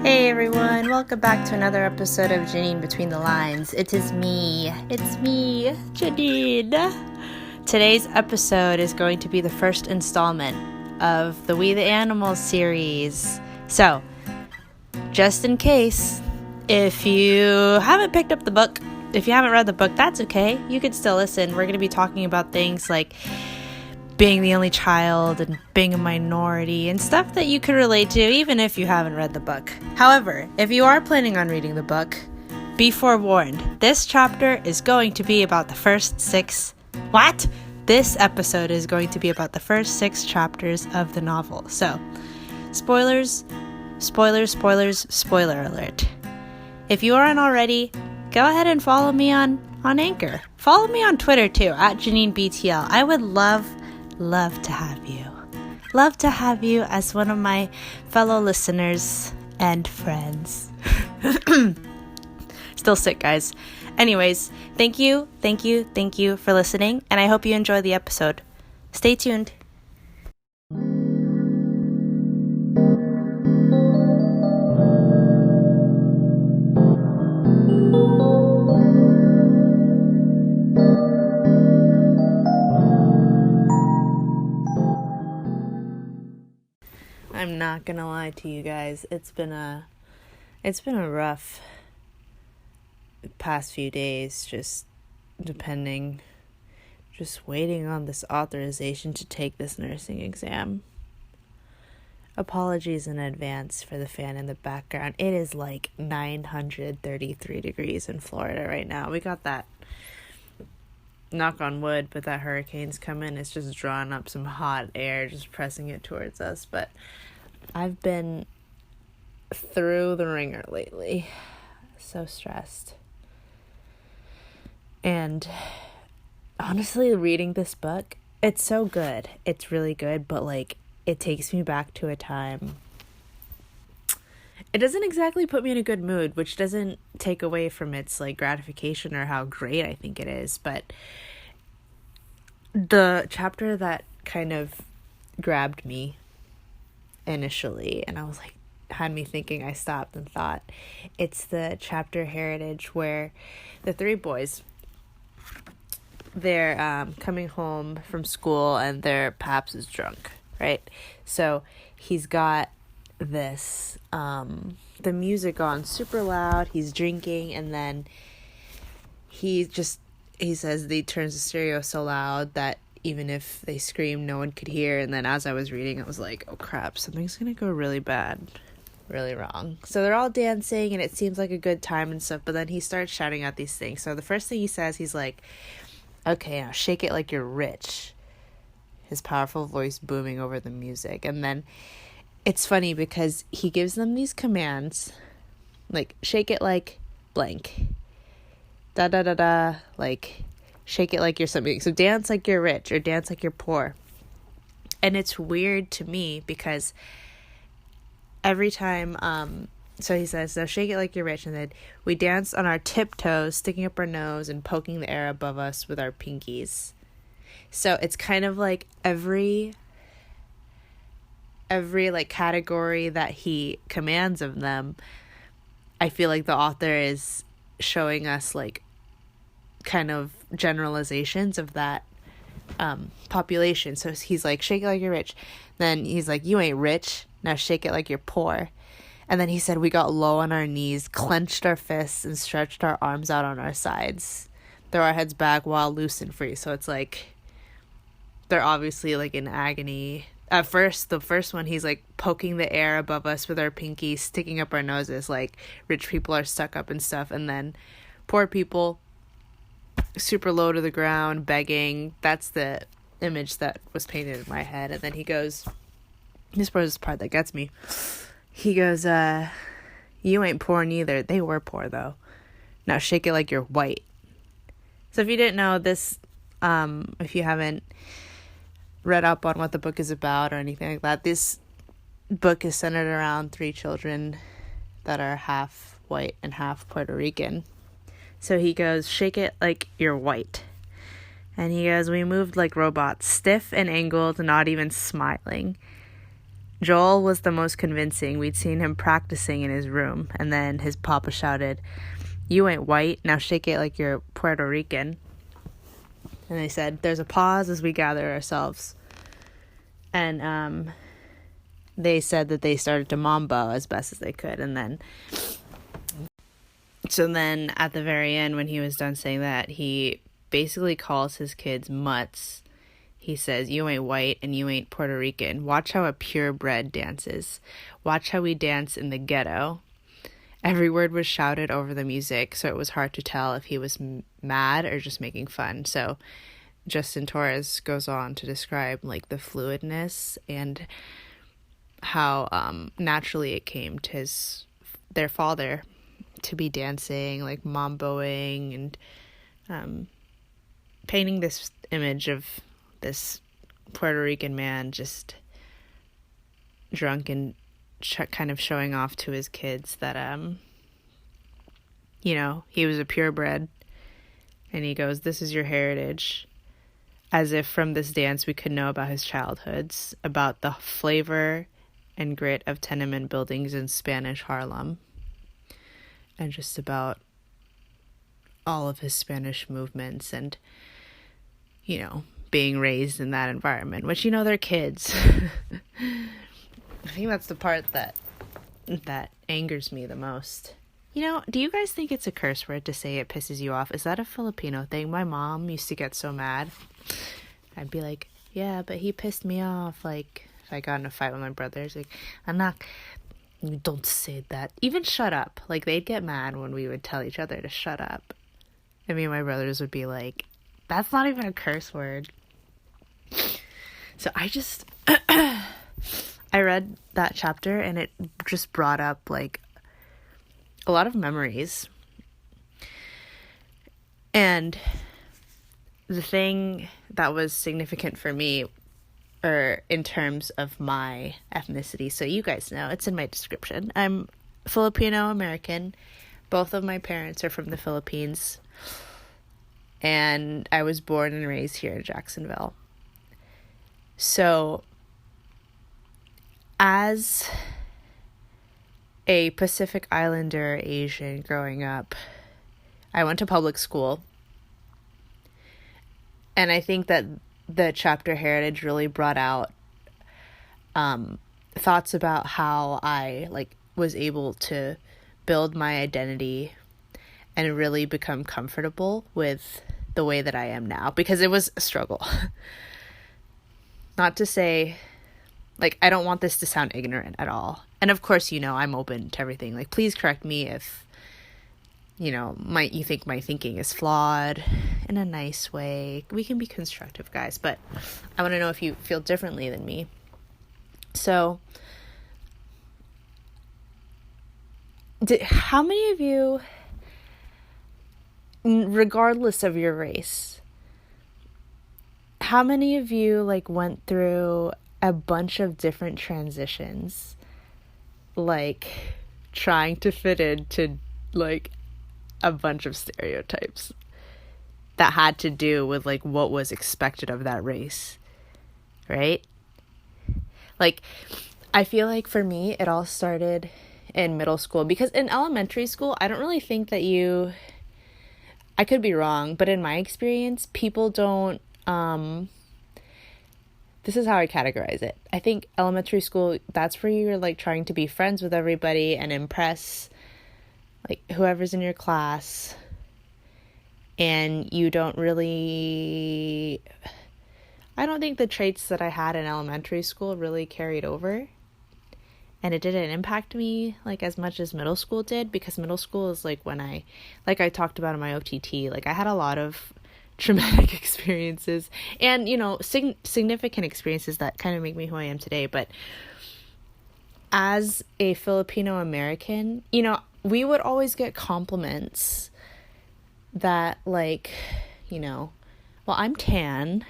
Hey everyone, welcome back to another episode of Janine Between the Lines. It's me, Janine. Today's episode is going to be the first installment of the We the Animals series. So, just in case, if you haven't picked up the book, if you haven't read the book, that's okay. You can still listen. We're going to be talking about things like being the only child and being a minority and stuff that you could relate to even if you haven't read the book. However, if you are planning on reading the book, be forewarned. This chapter is going to be about the first six... What? This episode is going to be about the first 6 chapters of the novel. So, spoiler alert. If you aren't already, go ahead and follow me on Anchor. Follow me on Twitter too, at JanineBTL. I would love to have you. Love to have you as one of my fellow listeners and friends. Still sick, guys. Anyways, thank you for listening, and I hope you enjoy the episode. Stay tuned. I'm not gonna lie to you guys. It's been a rough past few days, just waiting on this authorization to take this nursing exam. Apologies in advance for the fan in the background. It is like 933 degrees in Florida right now. We got that, knock on wood, but that hurricane's coming. It's just drawing up some hot air, just pressing it towards us. But I've been through the ringer lately. So stressed. And honestly, reading this book, it's so good. It's really good, but like, it takes me back to a time. It doesn't exactly put me in a good mood, which doesn't take away from its like gratification or how great I think it is. But the chapter that kind of grabbed me initially, and I was like, had me thinking, I stopped and thought, it's the chapter Heritage, where the 3 boys, they're coming home from school and their paps is drunk, right? So he's got this the music on super loud, he's drinking, and then he says he turns the stereo so loud that even if they scream, no one could hear. And then as I was reading, I was like, oh crap, something's gonna go really bad, really wrong. So they're all dancing and it seems like a good time and stuff, but then he starts shouting out these things. So the first thing he says, he's like, okay, now shake it like you're rich. His powerful voice booming over the music. And then it's funny because he gives them these commands, like shake it like blank, da da da da, like shake it like you're something. So dance like you're rich or dance like you're poor. And it's weird to me because every time, so he says, now shake it like you're rich. And then we dance on our tiptoes, sticking up our nose and poking the air above us with our pinkies. So it's kind of like every like category that he commands of them, I feel like the author is showing us like kind of generalizations of that population. So he's like, shake it like you're rich. Then he's like, you ain't rich, now shake it like you're poor. And then he said, we got low on our knees, clenched our fists, and stretched our arms out on our sides. Throw our heads back while loose and free. So it's like, they're obviously like in agony. At first, the first one, he's like poking the air above us with our pinkies, sticking up our noses, like rich people are stuck up and stuff. And then poor people, super low to the ground, begging. That's the image that was painted in my head. And then he goes, this was the part that gets me. He goes, you ain't poor neither. They were poor though. Now shake it like you're white. So if you didn't know this, if you haven't read up on what the book is about or anything like that, this book is centered around 3 children that are half white and half Puerto Rican. So he goes, shake it like you're white. And he goes, we moved like robots, stiff and angled, not even smiling. Joel was the most convincing. We'd seen him practicing in his room, and then his papa shouted, "You ain't white, now shake it like you're Puerto Rican." And they said, "There's a pause as we gather ourselves." And they said that they started to mambo as best as they could. And then at the very end, when he was done saying that, he basically calls his kids mutts. He says, "You ain't white and you ain't Puerto Rican. Watch how a purebred dances. Watch how we dance in the ghetto." Every word was shouted over the music, so it was hard to tell if he was mad or just making fun. So Justin Torres goes on to describe like the fluidness and how naturally it came to their father to be dancing, like mamboing, and painting this image of this Puerto Rican man just drunk and kind of showing off to his kids that he was a purebred. And he goes, "This is your heritage," as if from this dance we could know about his childhoods, about the flavor and grit of tenement buildings in Spanish Harlem, and just about all of his Spanish movements and being raised in that environment, which they're kids. I think that's the part that angers me the most. Do you guys think it's a curse word to say it pisses you off? Is that a Filipino thing? My mom used to get so mad. I'd be like, "Yeah, but he pissed me off." Like, if I got in a fight with my brothers, like, "Anak, you don't say that." Even shut up. Like, they'd get mad when we would tell each other to shut up. And me and my brothers would be like, "That's not even a curse word." So I read that chapter and it just brought up like a lot of memories. And the thing that was significant for me, or in terms of my ethnicity, so you guys know, it's in my description. I'm Filipino American. Both of my parents are from the Philippines. And I was born and raised here in Jacksonville. So, as a Pacific Islander Asian growing up, I went to public school. And I think that the chapter Heritage really brought out thoughts about how I was able to build my identity and really become comfortable with the way that I am now, because it was a struggle. Not to say, I don't want this to sound ignorant at all. And of course, I'm open to everything. Please correct me if, you think my thinking is flawed in a nice way. We can be constructive, guys, but I want to know if you feel differently than me. So, how many of you, regardless of your race, how many of you went through a bunch of different transitions, trying to fit into a bunch of stereotypes that had to do with what was expected of that race, right? I feel for me it all started in middle school, because in elementary school I don't really think that I could be wrong, but in my experience people don't this is how I categorize it. I think elementary school, that's where you're trying to be friends with everybody and impress whoever's in your class, and you don't really, I don't think the traits that I had in elementary school really carried over, and it didn't impact me as much as middle school did, because middle school is when I talked about in my OTT, I had a lot of traumatic experiences and significant experiences that kind of make me who I am today. But as a Filipino American, we would always get compliments that well, I'm tan,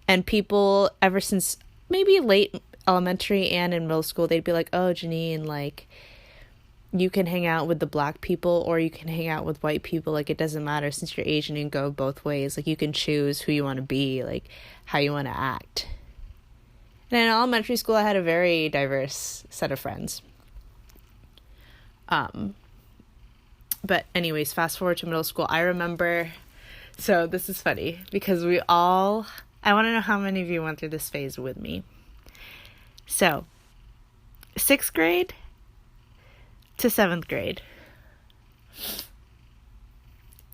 and people ever since maybe late elementary and in middle school, they'd be like, "Oh, Janine, you can hang out with the black people or you can hang out with white people. It doesn't matter, since you're Asian, you can go both ways. You can choose who you want to be, how you want to act." And in elementary school, I had a very diverse set of friends. But anyways, fast forward to middle school. I remember, so this is funny because I want to know how many of you went through this phase with me. So, 6th grade to 7th grade.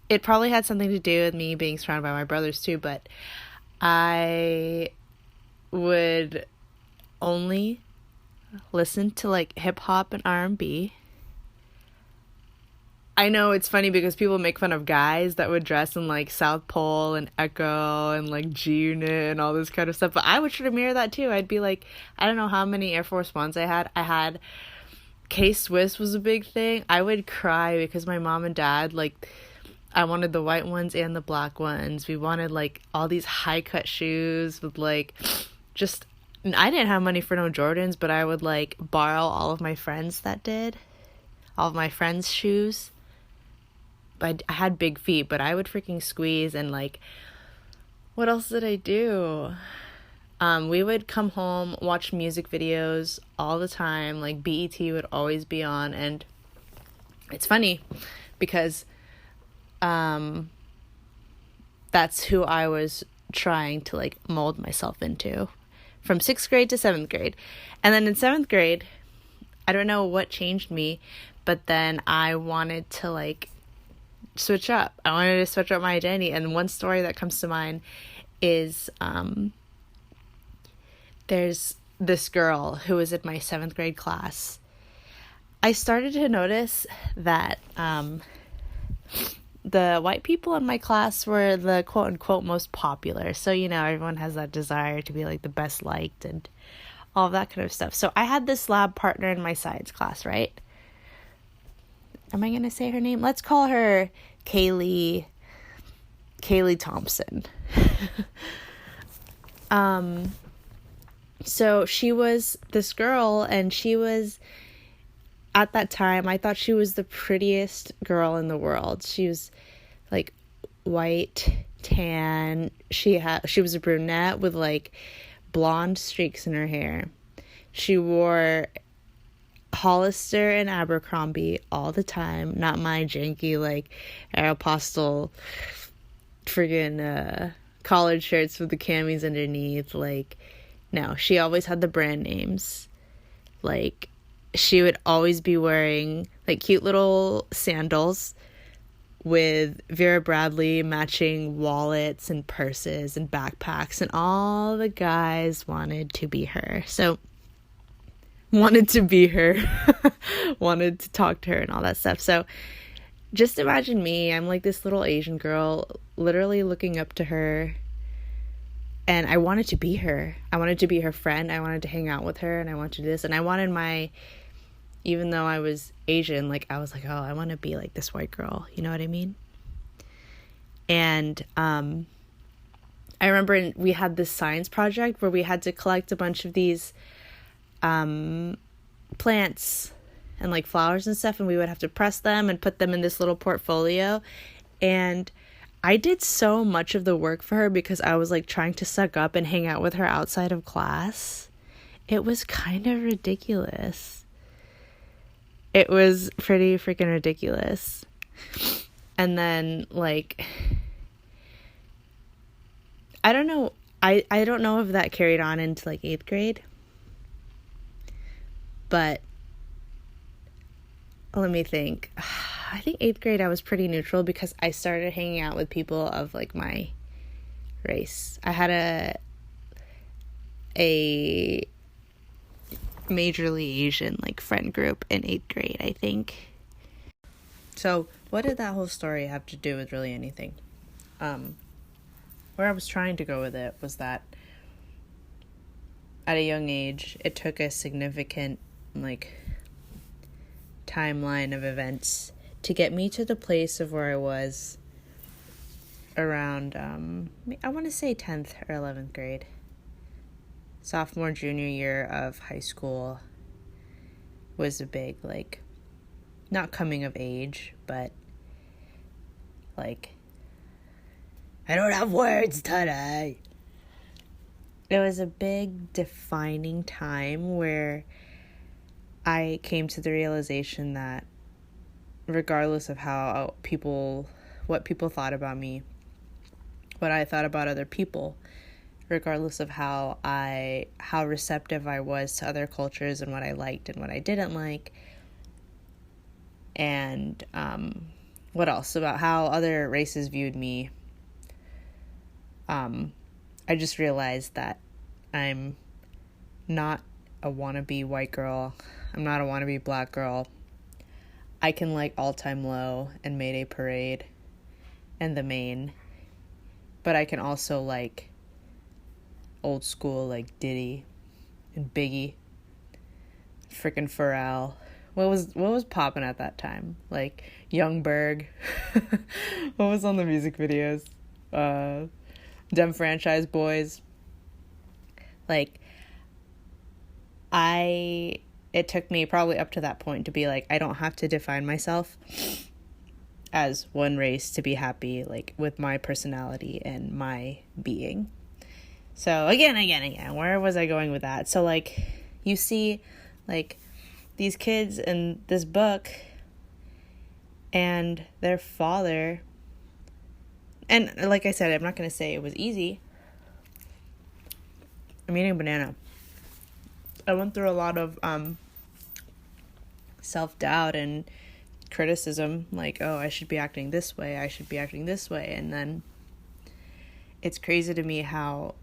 It probably had something to do with me being surrounded by my brothers too, but I would only listen to like hip hop and R&B. I know it's funny because people make fun of guys that would dress in like South Pole and Echo and like G-Unit and all this kind of stuff, but I would try to mirror that too. I'd be like, I don't know how many Air Force Ones I had K-Swiss was a big thing. I would cry because my mom and dad, like, I wanted the white ones and the black ones. We wanted like all these high cut shoes with like just, I didn't have money for no Jordans, but I would like borrow all of my friends that did, all of my friends' shoes. But I had big feet, but I would freaking squeeze. And like, what else did I do? We would come home, watch music videos all the time. Like BET would always be on. And it's funny because that's who I was trying to like mold myself into from 6th grade to 7th grade. And then in 7th grade, I don't know what changed me, but then I wanted to like switch up. I wanted to switch up my identity. And one story that comes to mind is there's this girl who was in my 7th grade class. I started to notice that the white people in my class were the quote-unquote most popular. So, you know, everyone has that desire to be like the best liked and all of that kind of stuff. So I had this lab partner in my science class, right? Am I going to say her name? Let's call her Kaylee Thompson. So she was this girl, and she was, at that time, I thought she was the prettiest girl in the world. She was like white, tan. She was a brunette with like blonde streaks in her hair. She wore Hollister and Abercrombie all the time, not my janky like Aeropostale friggin' collared shirts with the camis underneath. Like, no, she always had the brand names. Like, she would always be wearing like cute little sandals with Vera Bradley matching wallets and purses and backpacks, and all the guys wanted to be her. So wanted to be her, wanted to talk to her and all that stuff. So just imagine me, I'm like this little Asian girl, literally looking up to her, and I wanted to be her. I wanted to be her friend. I wanted to hang out with her, and I wanted to do this. And I wanted even though I was Asian, like I was like, oh, I want to be like this white girl. You know what I mean? And I remember we had this science project where we had to collect a bunch of these plants and like flowers and stuff, and we would have to press them and put them in this little portfolio. And I did so much of the work for her because I was like trying to suck up and hang out with her outside of class. It was kind of ridiculous. It was pretty freaking ridiculous. And then like, I don't know. I don't know if that carried on into like 8th grade. But let me think. I think 8th grade I was pretty neutral because I started hanging out with people of like my race. I had a majorly Asian like friend group in 8th grade, I think. So what did that whole story have to do with really anything? Where I was trying to go with it was that at a young age, it took a significant like timeline of events to get me to the place of where I was around I want to say 10th or 11th grade. Sophomore, junior year of high school was a big like, not coming of age, but like, I don't have words today. it was a big defining time where I came to the realization that regardless of what people thought about me, what I thought about other people, regardless of how receptive I was to other cultures and what I liked and what I didn't like, and what else about how other races viewed me, I just realized that I'm not a wannabe white girl. I'm not a wannabe black girl. I can like All Time Low and Mayday Parade and The Maine, but I can also like old school like Diddy and Biggie, frickin' Pharrell. What was popping at that time? Like Young Berg. What was on the music videos? Dem Franchise Boys. Like, it took me probably up to that point to be like, I don't have to define myself as one race to be happy, like, with my personality and my being. So, again, where was I going with that? So, like, you see, like, these kids in this book and their father, and like I said, I'm not going to say it was easy. I'm eating a banana. I went through a lot of self-doubt and criticism, like, oh, I should be acting this way, and then it's crazy to me how,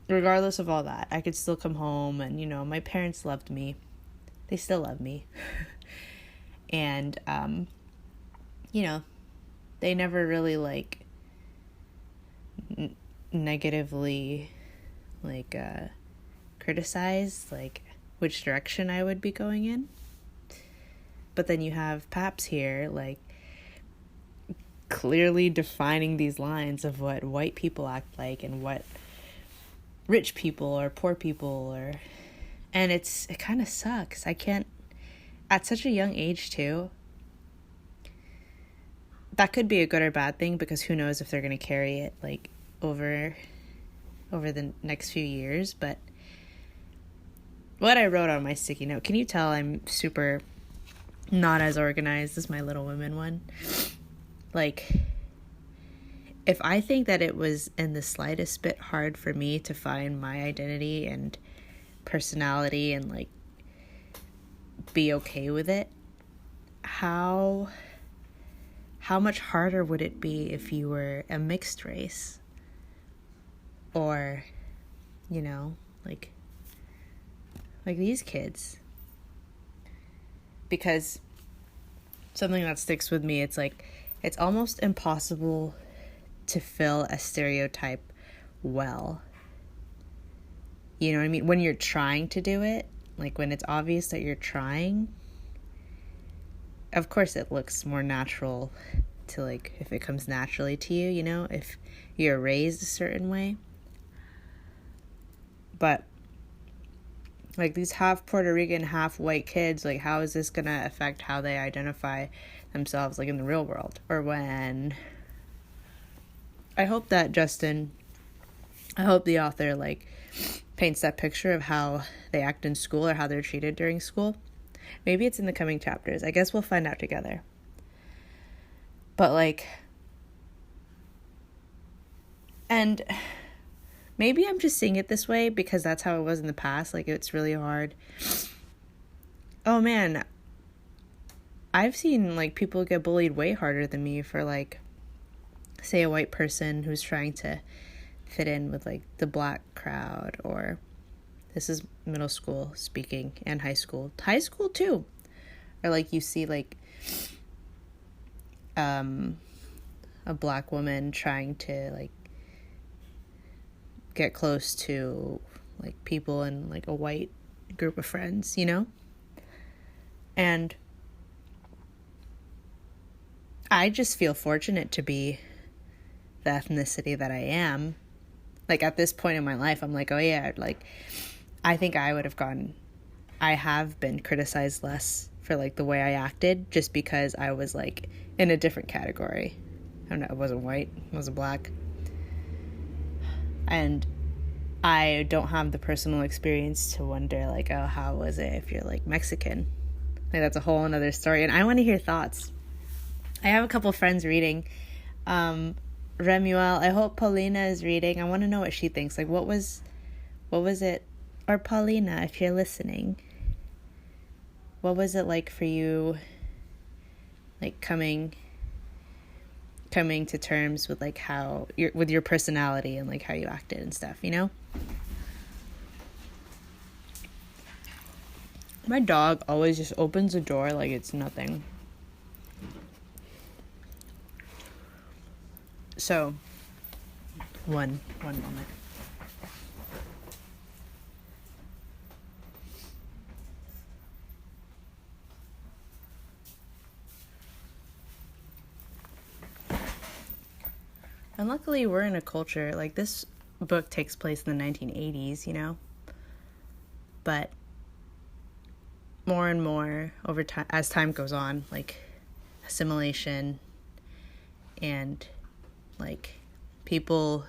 regardless of all that, I could still come home and, you know, my parents loved me. They still love me. And, you know, they never really, like, negatively, like, criticized, like, which direction I would be going in. But then you have Paps here, like, clearly defining these lines of what white people act like and what rich people or poor people and it kind of sucks. I can't, at such a young age too. That could be a good or bad thing, because who knows if they're going to carry it like over the next few years. But what I wrote on my sticky note, can you tell I'm super not as organized as my Little Women one? Like, if I think that it was in the slightest bit hard for me to find my identity and personality and like be okay with it, how much harder would it be if you were a mixed race, or, you know, like these kids? Because something that sticks with me, it's like, it's almost impossible to fill a stereotype well. You know what I mean? When you're trying to do it, like when it's obvious that you're trying, of course it looks more natural to, like, if it comes naturally to you, you know, if you're raised a certain way. But like these half Puerto Rican, half white kids, like, how is this gonna affect how they identify themselves, like, in the real world? Or when, I hope that I hope the author, like, paints that picture of how they act in school or how they're treated during school. Maybe it's in the coming chapters. I guess we'll find out together. But, like, and maybe I'm just seeing it this way because that's how it was in the past. Like, it's really hard. Oh, man. I've seen, like, people get bullied way harder than me for, like, say a white person who's trying to fit in with, like, the black crowd, or this is middle school speaking, and high school too, or like you see like a black woman trying to like get close to like people in like a white group of friends, you know? And I just feel fortunate to be the ethnicity that I am. Like, at this point in my life, I'm like, oh yeah, like, I think I have been criticized less for, like, the way I acted, just because I was, like, in a different category. I don't know, I wasn't white, I wasn't black. And I don't have the personal experience to wonder, like, oh, how was it if you're, like, Mexican? Like, that's a whole another story. And I want to hear thoughts. I have a couple friends reading. Remuel, I hope Paulina is reading. I want to know what she thinks. Like, what was it? Or Paulina, if you're listening. What was it like for you, like, coming to terms with, like, how with your personality and, like, how you acted and stuff, you know? My dog always just opens the door like it's nothing. So, one moment. And luckily we're in a culture, like, this book takes place in the 1980s, you know? But more and more over time, as time goes on, like, assimilation and, like, people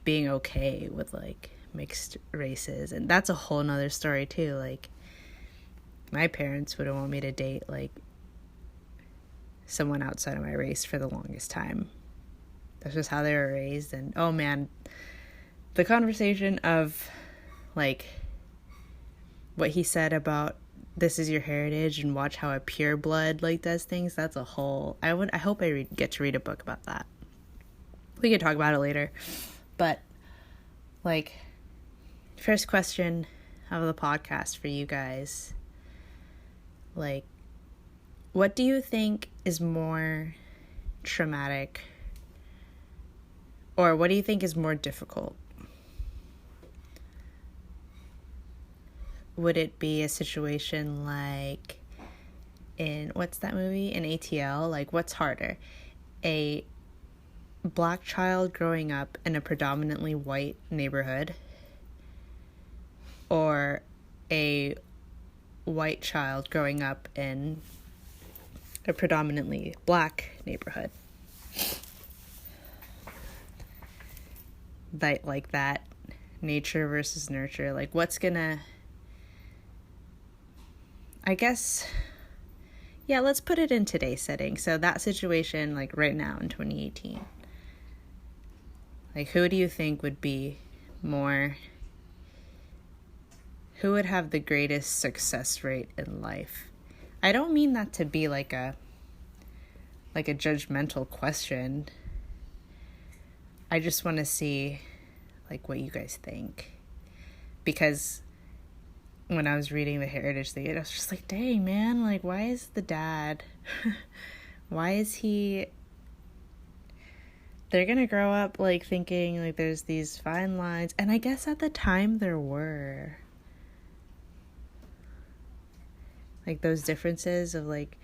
being okay with, like, mixed races. And that's a whole nother story too. Like, my parents wouldn't want me to date, like, someone outside of my race for the longest time. That's just how they were raised. And oh man, the conversation of, like, what he said about this is your heritage and watch how a pure blood, like, does things, that's a whole, I hope I get to read a book about that. We could talk about it later. But, like, first question of the podcast for you guys, like, what do you think is more traumatic, or what do you think is more difficult? Would it be a situation like in, what's that movie? In ATL? Like, what's harder? A black child growing up in a predominantly white neighborhood, or a white child growing up in a predominantly black neighborhood? Like that nature versus nurture. Like, what's gonna, I guess, yeah, let's put it in today's setting. So that situation, like, right now in 2018, like, who do you think would be more, who would have the greatest success rate in life? I don't mean that to be like a judgmental question. I just want to see, like, what you guys think. Because when I was reading the heritage thing, I was just like, dang, man, like, why is the dad, why is he, they're gonna grow up, like, thinking, like, there's these fine lines. And I guess at the time there were, like, those differences of, like,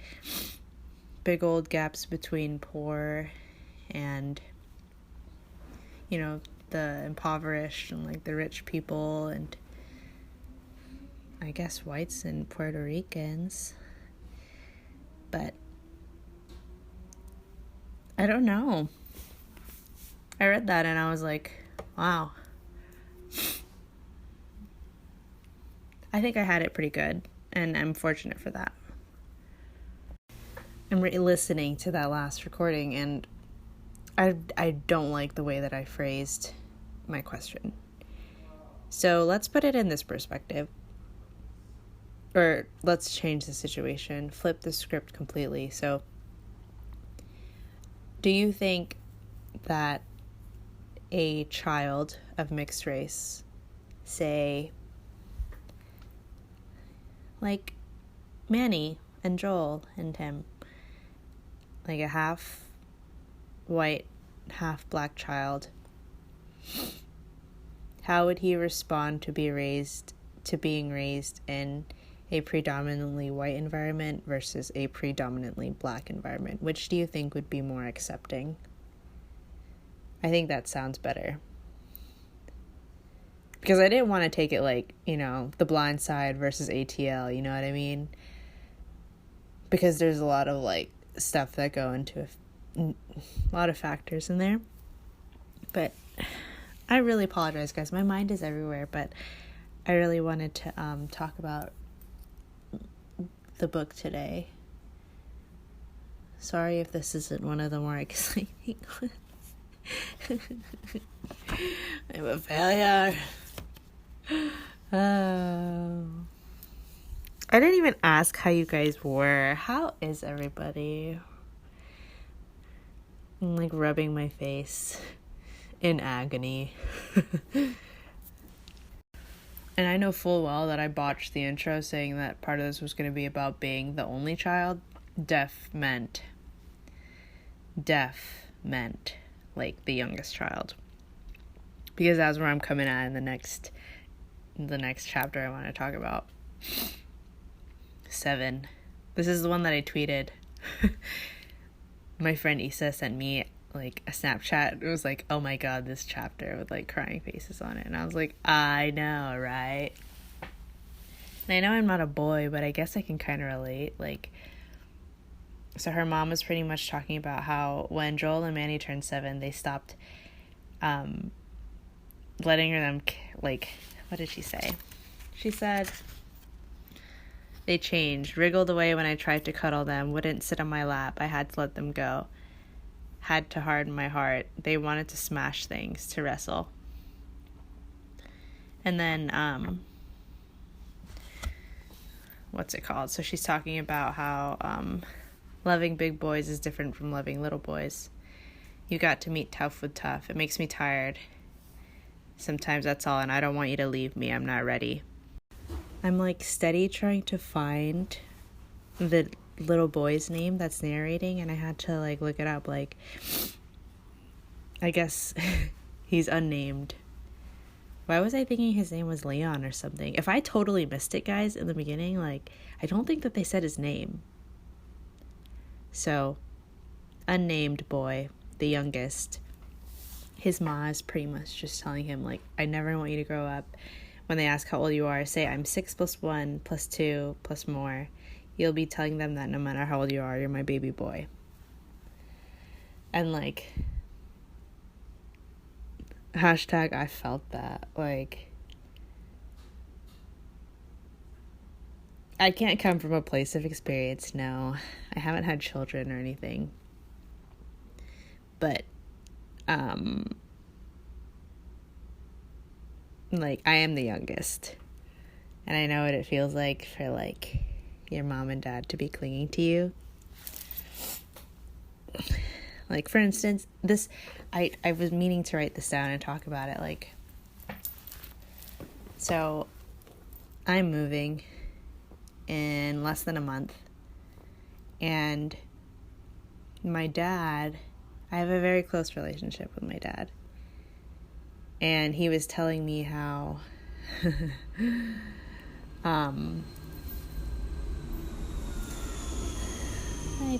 big old gaps between poor and, you know, the impoverished and, like, the rich people, and I guess whites and Puerto Ricans. But I don't know. I read that and I was like, wow. I think I had it pretty good, and I'm fortunate for that. I'm listening to that last recording, and I don't like the way that I phrased my question. So let's put it in this perspective. Or let's change the situation, flip the script completely. So, do you think that a child of mixed race, say, like Manny and Joel and Tim, like a half white, half black child, how would he respond to being raised in a predominantly white environment versus a predominantly black environment? Which do you think would be more accepting? I think that sounds better. Because I didn't want to take it like, you know, The Blind Side versus ATL, you know what I mean? Because there's a lot of, like, stuff that go into a lot of factors in there. But I really apologize, guys. My mind is everywhere, but I really wanted to talk about the book today. Sorry if this isn't one of the more exciting ones. I'm a failure. I didn't even ask how you guys were. How is everybody? I'm like rubbing my face in agony. And I know full well that I botched the intro saying that part of this was going to be about being the only child. Deaf meant like the youngest child, because that's where I'm coming at in the next chapter I want to talk about. 7. This is the one that I tweeted. My friend Issa sent me like a Snapchat. It was like, oh my god, this chapter with like crying faces on it. And I was like, I know, right? And I know I'm not a boy, but I guess I can kind of relate. Like, so her mom was pretty much talking about how when Joel and Manny turned 7, they stopped letting them, like, what did she say? She said, they changed, wriggled away when I tried to cuddle them, wouldn't sit on my lap. I had to let them go. Had to harden my heart. They wanted to smash things, to wrestle. And then, what's it called? So she's talking about how loving big boys is different from loving little boys. You got to meet tough with tough. It makes me tired. Sometimes that's all, and I don't want you to leave me. I'm not ready. I'm like steady trying to find the little boy's name that's narrating, and I had to like look it up. Like, I guess he's unnamed. Why was I thinking his name was Leon or something? If I totally missed it, guys, in the beginning, like, I don't think that they said his name. So, unnamed boy, the youngest. His ma is pretty much just telling him, like, I never want you to grow up. When they ask how old you are, say, I'm 6 + 1 + 2 + more. You'll be telling them that no matter how old you are, you're my baby boy. And, like, hashtag I felt that. Like, I can't come from a place of experience, no. I haven't had children or anything. But, like, I am the youngest. And I know what it feels like for, like, your mom and dad to be clinging to you. Like, for instance, this, I was meaning to write this down and talk about it, like, so, I'm moving in less than a month, and my dad, I have a very close relationship with my dad, and he was telling me how, hi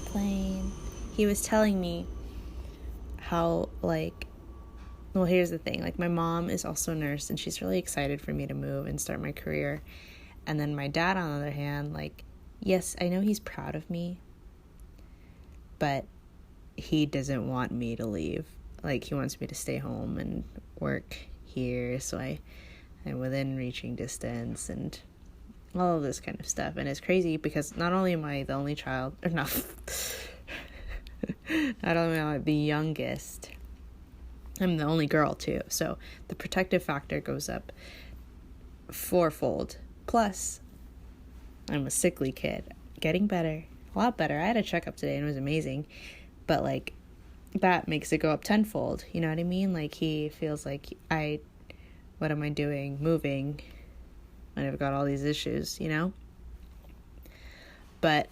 plane. He was telling me how, like, well, here's the thing, like, my mom is also a nurse, and she's really excited for me to move and start my career. And then my dad, on the other hand, like, yes, I know he's proud of me, but he doesn't want me to leave. Like, he wants me to stay home and work here, so I'm within reaching distance and all of this kind of stuff. And it's crazy because not only am I the only child, or not only am I the youngest, I'm the only girl too, so the protective factor goes up 4-fold. Plus, I'm a sickly kid. Getting better. A lot better. I had a checkup today and it was amazing. But, like, that makes it go up 10-fold. You know what I mean? Like, he feels like, what am I doing? Moving. And I've got all these issues, you know? But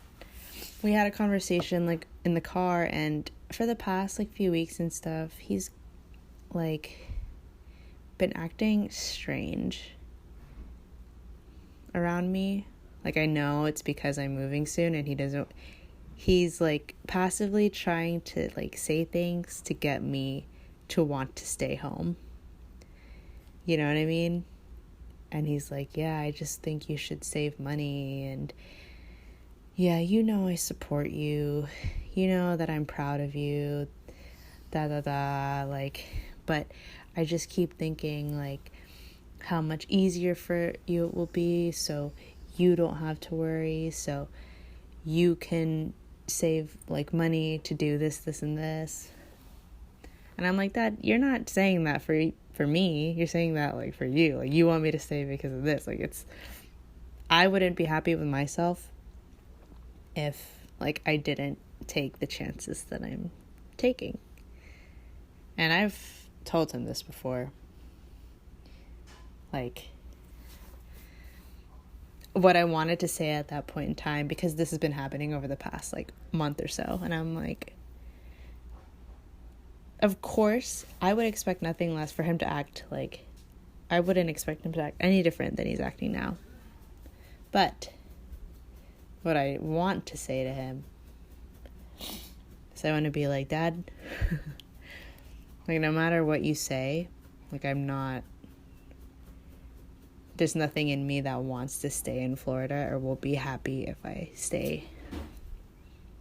we had a conversation, like, in the car, and for the past, like, few weeks and stuff, he's, like, been acting strange around me. Like, I know it's because I'm moving soon, and he's, like, passively trying to, like, say things to get me to want to stay home. You know what I mean? And he's like, yeah, I just think you should save money, and yeah, you know I support you. You know that I'm proud of you. Like, but I just keep thinking, like, how much easier for you it will be, so you don't have to worry, so you can save, like, money to do this, this, and this. And I'm like, Dad, you're not saying that for me. You're saying that, like, for you. Like, you want me to stay because of this. Like, I wouldn't be happy with myself if, like, I didn't take the chances that I'm taking. And I've told him this before. Like, what I wanted to say at that point in time, because this has been happening over the past, like, month or so. And I'm like, of course, I would expect nothing less for him to act like, I wouldn't expect him to act any different than he's acting now. But what I want to say to him is I want to be like, Dad, like, no matter what you say, like, there's nothing in me that wants to stay in Florida or will be happy if I stay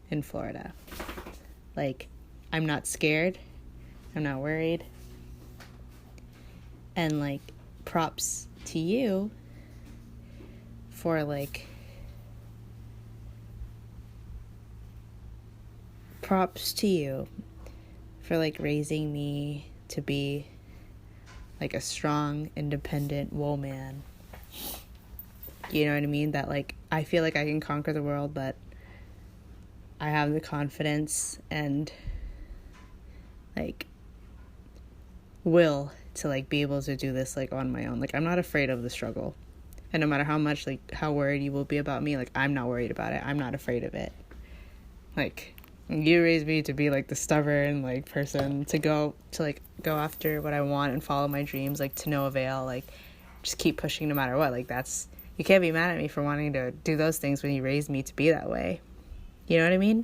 in Florida. Like, I'm not scared. I'm not worried. And, like, props to you for, like, raising me to be, like, a strong, independent woman. You know what I mean? That, like, I feel like I can conquer the world, but I have the confidence and, like, will to, like, be able to do this, like, on my own. Like, I'm not afraid of the struggle. And no matter how much, like, how worried you will be about me, like, I'm not worried about it. I'm not afraid of it. Like, you raised me to be, like, the stubborn, like, person to go after what I want and follow my dreams, like, to no avail, like, just keep pushing no matter what. Like, you can't be mad at me for wanting to do those things when you raised me to be that way. You know what I mean?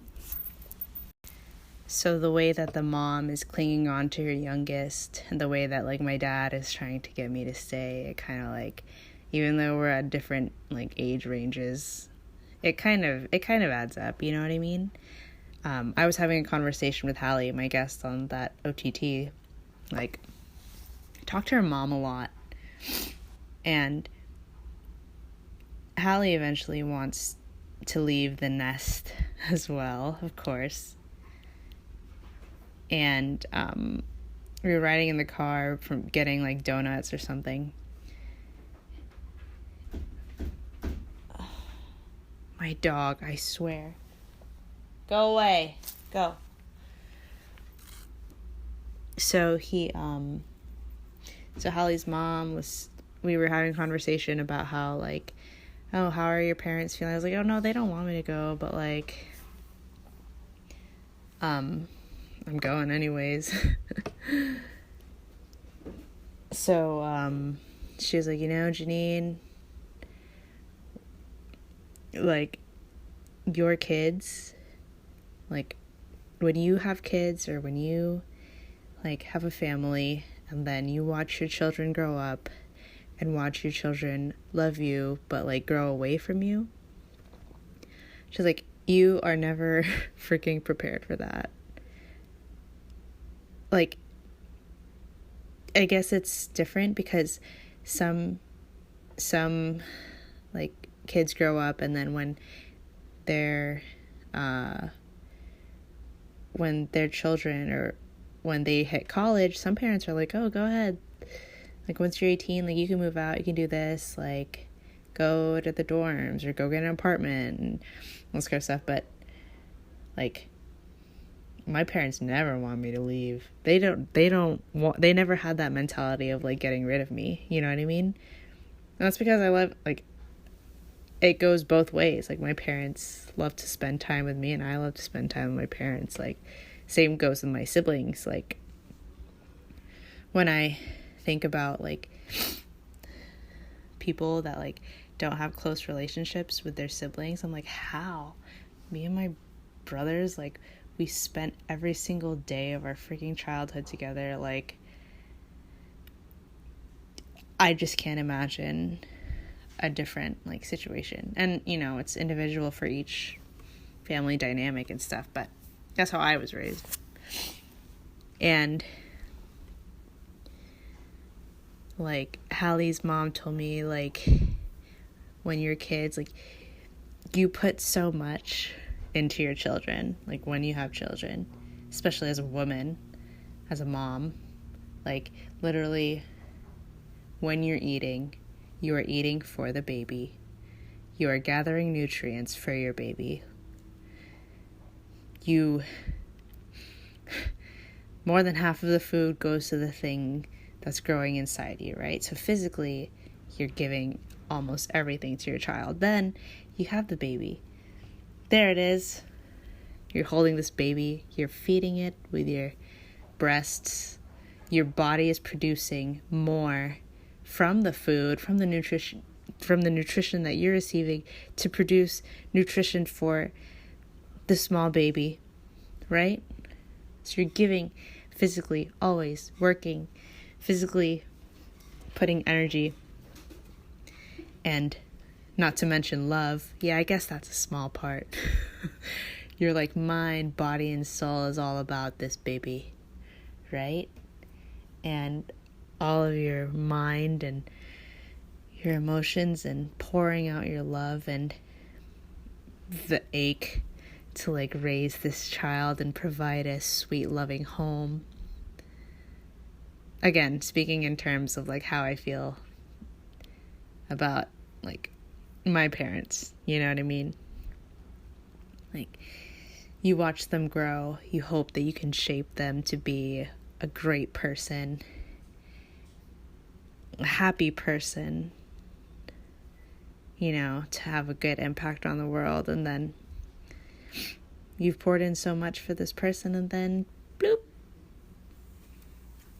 So the way that the mom is clinging on to her youngest, and the way that, like, my dad is trying to get me to stay, it kind of, like, even though we're at different, like, age ranges, it kind of adds up, you know what I mean? I was having a conversation with Hallie, my guest on that OTT. Like, I talk to her mom a lot, and Hallie eventually wants to leave the nest as well, of course. And we were riding in the car from getting, like, donuts or something. My dog, I swear. Go away. Go. So Hallie's mom we were having a conversation about how, like, oh, how are your parents feeling? I was like, oh, no, they don't want me to go, but, like, I'm going anyways. So, she was like, you know, Janine, like, your kids, like, when you have kids or when you, like, have a family and then you watch your children grow up and watch your children love you but, like, grow away from you, she's like, you are never freaking prepared for that. Like, I guess it's different because some like, kids grow up and then when they're children or when they hit college, some parents are like, oh, go ahead, like, once you're 18, like, you can move out, you can do this, like, go to the dorms or go get an apartment and all this kind of stuff. But, like, my parents never want me to leave. They never had that mentality of, like, getting rid of me, you know what I mean? And that's because I love, like, it goes both ways. Like, my parents love to spend time with me and I love to spend time with my parents. Like, same goes with my siblings. Like, when I think about, like, people that, like, don't have close relationships with their siblings, I'm like, how? Me and my brothers, like, we spent every single day of our freaking childhood together. Like, I just can't imagine a different, like, situation. And, you know, it's individual for each family dynamic and stuff, but that's how I was raised. And Like, Hallie's mom told me, like, when you're kids, like, you put so much into your children, like, when you have children, especially as a woman, as a mom. Like, literally, when you're eating, you are eating for the baby. You are gathering nutrients for your baby. More than half of the food goes to the thing that's growing inside you, right? So physically, you're giving almost everything to your child. Then you have the baby. There it is. You're holding this baby. You're feeding it with your breasts. Your body is producing more from the food, from the nutrition that you're receiving to produce nutrition for the small baby, right? So you're giving physically, always working, physically putting energy, and not to mention love. Yeah, I guess that's a small part. Your like mind, body, and soul is all about this baby, right? And all of your mind and your emotions and pouring out your love and the ache to like raise this child and provide a sweet, loving home. Again, speaking in terms of like how I feel about like my parents, you know what I mean? Like, you watch them grow, you hope that you can shape them to be a great person, a happy person, you know, to have a good impact on the world, and then you've poured in so much for this person, and then bloop,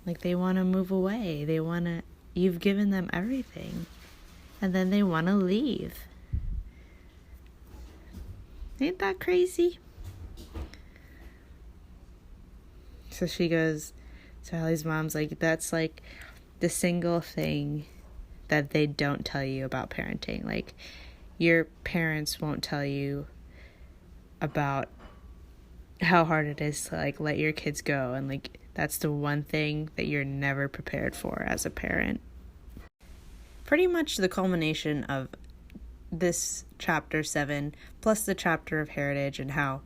like they want to move away, you've given them everything, and then they want to leave. Ain't that crazy? So Hallie's mom's like, that's like the single thing that they don't tell you about parenting. Like, your parents won't tell you about how hard it is to like let your kids go, and like that's the one thing that you're never prepared for as a parent. Pretty much the culmination of this chapter 7 plus the chapter of heritage, and how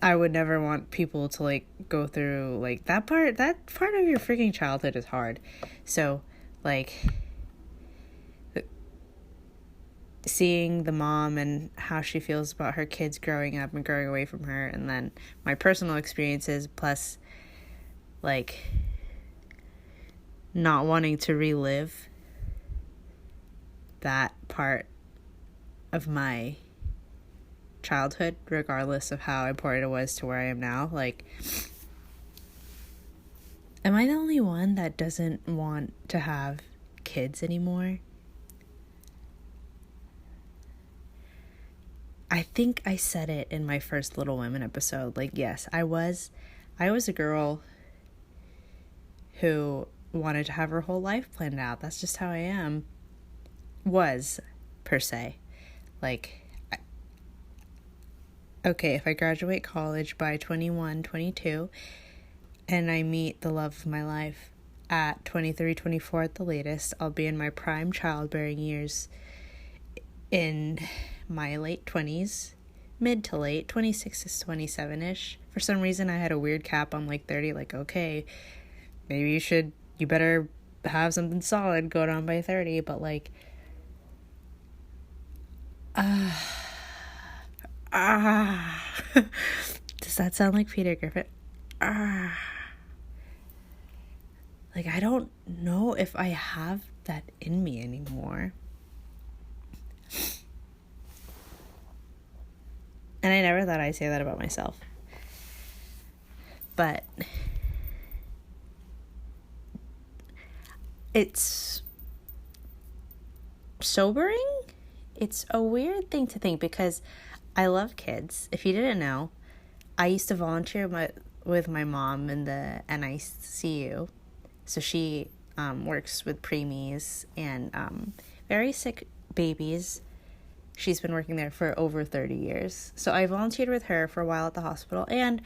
I would never want people to like go through like that part of your freaking childhood is hard. So like seeing the mom and how she feels about her kids growing up and growing away from her, and then my personal experiences, plus like not wanting to relive that part of my childhood, regardless of how important it was to where I am now. Like, am I the only one that doesn't want to have kids anymore? I think I said it in my first Little Women episode. Like, yes, I was a girl who wanted to have her whole life planned out. That's just how I am. Was, per se. Like, okay, if I graduate college by 21, 22, and I meet the love of my life at 23, 24 at the latest, I'll be in my prime childbearing years in my late 20s, mid to late, 26 to 27-ish. For some reason, I had a weird cap on like 30, like, okay, maybe you better have something solid going on by 30, but like, does that sound like Peter Griffin? Like, I don't know if I have that in me anymore. And I never thought I'd say that about myself. But it's sobering. It's a weird thing to think, because I love kids. If you didn't know, I used to volunteer with my mom in the NICU. So she works with preemies and very sick babies. She's been working there for over 30 years. So I volunteered with her for a while at the hospital. And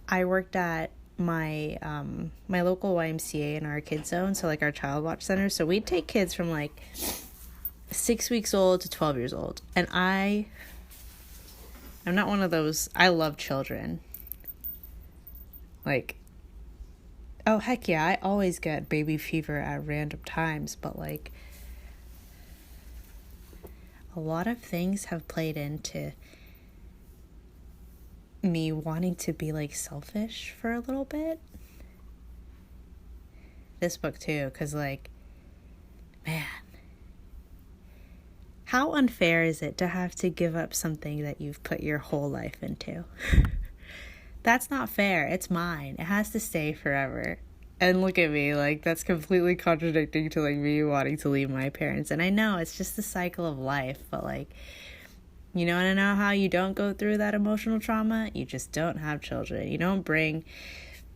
I worked at my local YMCA in our kids zone, so like our child watch center. So we'd take kids from like 6 weeks old to 12 years old. And I'm not one of those, I love children. Like, oh heck yeah, I always get baby fever at random times, but like a lot of things have played into me wanting to be like selfish for a little bit. This book too, because like, man, how unfair is it to have to give up something that you've put your whole life into? That's not fair. It's mine. It has to stay forever. And look at me, like, that's completely contradicting to like me wanting to leave my parents. And I know it's just the cycle of life, but like, you want to know how you don't go through that emotional trauma? You just don't have children. You don't bring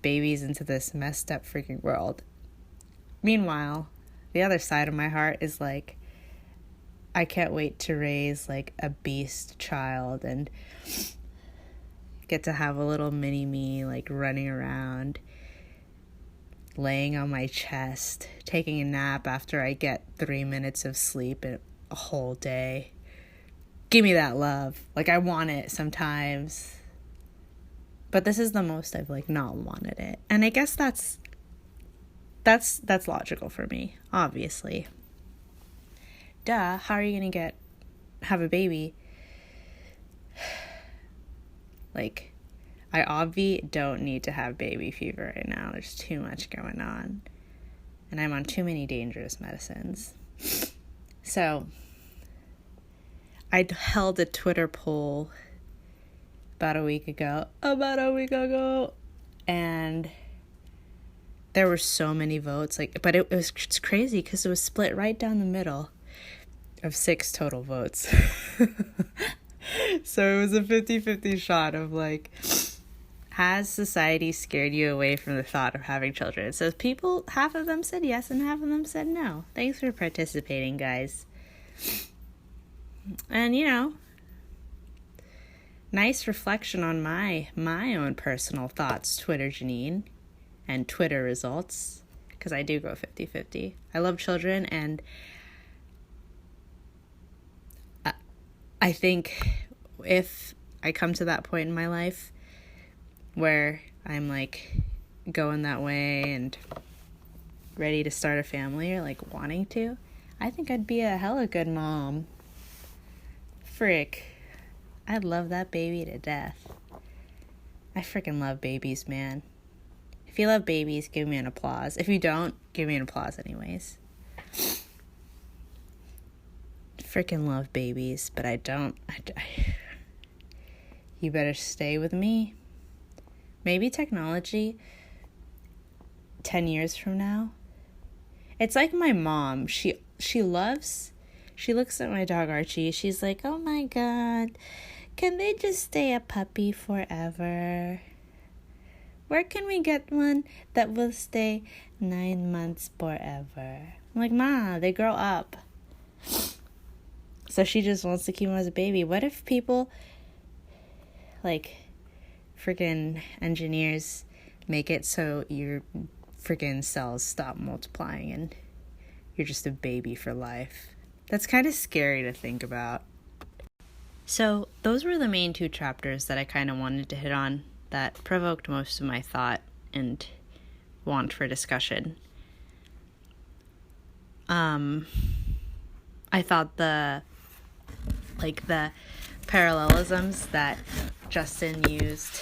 babies into this messed up freaking world. Meanwhile, the other side of my heart is like, I can't wait to raise like a beast child and get to have a little mini me like running around, laying on my chest, taking a nap after I get 3 minutes of sleep in a whole day. Give me that love. Like, I want it sometimes. But this is the most I've like not wanted it. And I guess that's logical for me, obviously. Duh, how are you gonna have a baby? Like, I obviously don't need to have baby fever right now. There's too much going on. And I'm on too many dangerous medicines. So, I held a Twitter poll about a week ago. And there were so many votes. But it's crazy because it was split right down the middle of 6 total votes. So it was a 50-50 shot of like, has society scared you away from the thought of having children? So people, half of them said yes and half of them said no. Thanks for participating, guys. And nice reflection on my own personal thoughts, Twitter Janine, and Twitter results, because I do go 50-50. I love children, and I think if I come to that point in my life where I'm like going that way and ready to start a family or like wanting to, I think I'd be a hella good mom. Frick. I'd love that baby to death. I freaking love babies, man. If you love babies, give me an applause. If you don't, give me an applause anyways. Freaking love babies, but I don't. You better stay with me. Maybe technology 10 years from now. It's like my mom. She looks at my dog Archie. She's like, oh my God, can they just stay a puppy forever? Where can we get one that will stay 9 months forever? I'm like, Ma, they grow up. So she just wants to keep him as a baby. What if people, like, freaking engineers make it so your freaking cells stop multiplying and you're just a baby for life? That's kind of scary to think about. So those were the main 2 chapters that I kind of wanted to hit on that provoked most of my thought and want for discussion. I thought the parallelisms that Justin used.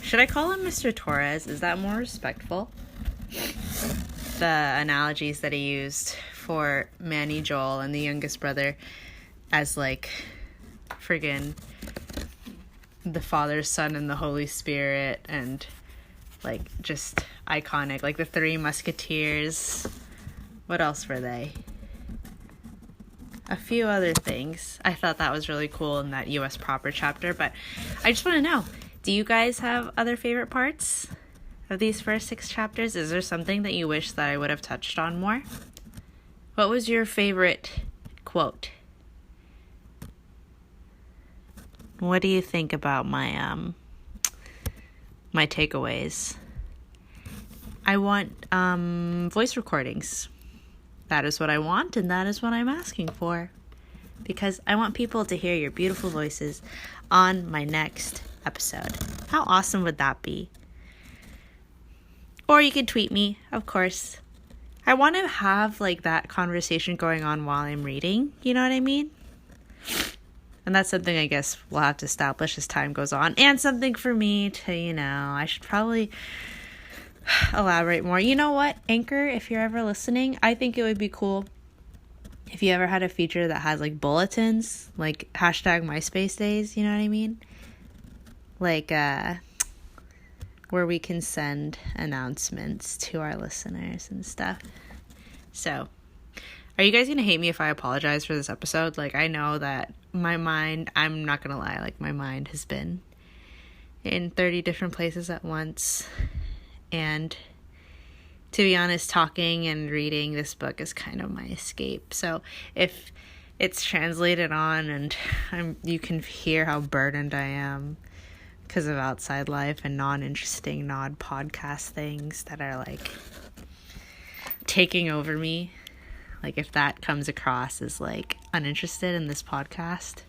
Should I call him Mr. Torres? Is that more respectful? The analogies that he used for Manny, Joel, and the youngest brother as like friggin' the Father, Son, and the Holy Spirit, and like just iconic, like the 3 Musketeers. What else were they? A few other things. I thought that was really cool in that US proper chapter, but I just want to know, do you guys have other favorite parts of these first 6 chapters? Is there something that you wish that I would have touched on more? What was your favorite quote? What do you think about my my takeaways. I want voice recordings. That is what I want, and that is what I'm asking for. Because I want people to hear your beautiful voices on my next episode. How awesome would that be? Or you could tweet me, of course. I want to have like that conversation going on while I'm reading. You know what I mean? And that's something I guess we'll have to establish as time goes on. And something for me to, I should probably elaborate more. You know what? Anchor, if you're ever listening, I think it would be cool if you ever had a feature that has like bulletins, like hashtag MySpace days, you know what I mean? Like, where we can send announcements to our listeners and stuff. So, are you guys going to hate me if I apologize for this episode? Like, I know that my mind, I'm not going to lie, like my mind has been in 30 different places at once. And to be honest, talking and reading this book is kind of my escape. So if it's translated on and you can hear how burdened I am because of outside life and non-interesting, non-podcast things that are like taking over me. Like if that comes across as like uninterested in this podcast,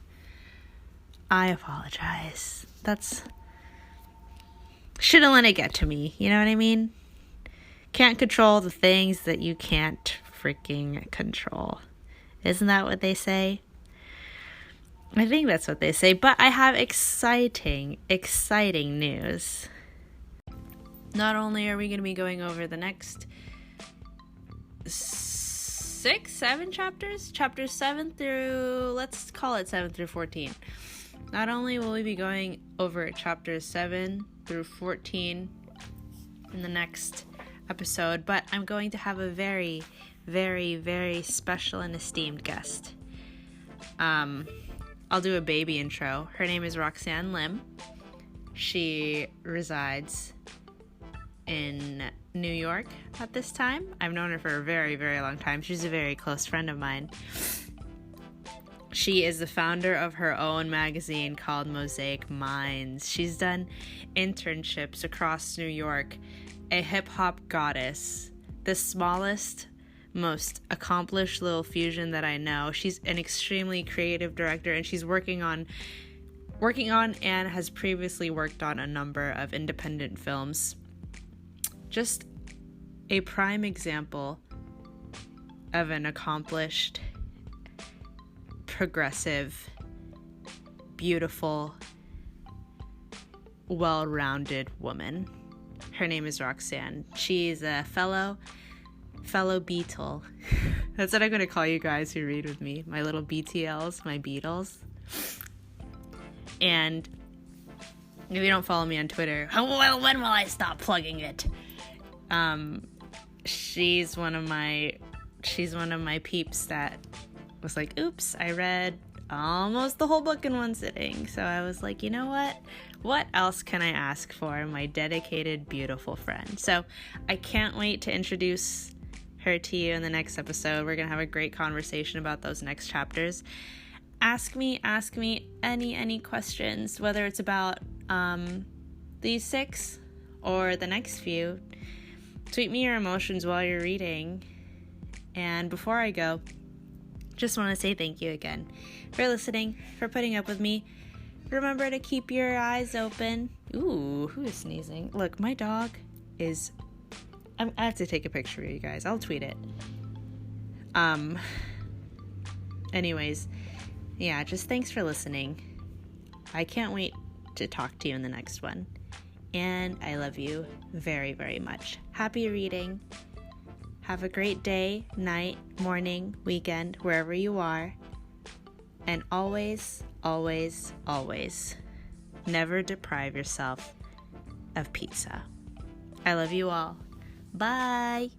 I apologize. Shouldn't let it get to me. You know what I mean? Can't control the things that you can't freaking control. Isn't that what they say? I think that's what they say. But I have exciting news. Not only are we going to be going over the next 7 chapters, chapters 7 through, let's call it 7 through 14. Not only will we be going over chapters 7 through 14 in the next episode, but I'm going to have a very, very, very special and esteemed guest. I'll do a baby intro. Her name is Roxanne Lim. She resides in New York at this time. I've known her for a very, very long time. She's a very close friend of mine. She is the founder of her own magazine called Mosaic Minds. She's done internships across New York. A hip-hop goddess. The smallest, most accomplished little fusion that I know. She's an extremely creative director, and she's working on and has previously worked on a number of independent films. Just a prime example of an accomplished, progressive, beautiful, well-rounded woman. Her name is Roxanne. She's a fellow Beatle. That's what I'm going to call you guys who read with me. My little BTLs, my Beatles. And if you don't follow me on Twitter, well, when will I stop plugging it? She's one of my peeps that was like, oops, I read almost the whole book in one sitting. So I was like, you know what? What else can I ask for my dedicated, beautiful friend? So I can't wait to introduce her to you in the next episode. We're going to have a great conversation about those next chapters. Ask me any questions, whether it's about these 6 or the next few. Tweet me your emotions while you're reading. And before I go, just want to say thank you again for listening, for putting up with me. Remember to keep your eyes open. Ooh, who is sneezing? Look, my dog is... I have to take a picture of you guys. I'll tweet it. Anyways, yeah, just thanks for listening. I can't wait to talk to you in the next one. And I love you very, very much. Happy reading. Have a great day, night, morning, weekend, wherever you are. And always, always, always, never deprive yourself of pizza. I love you all. Bye.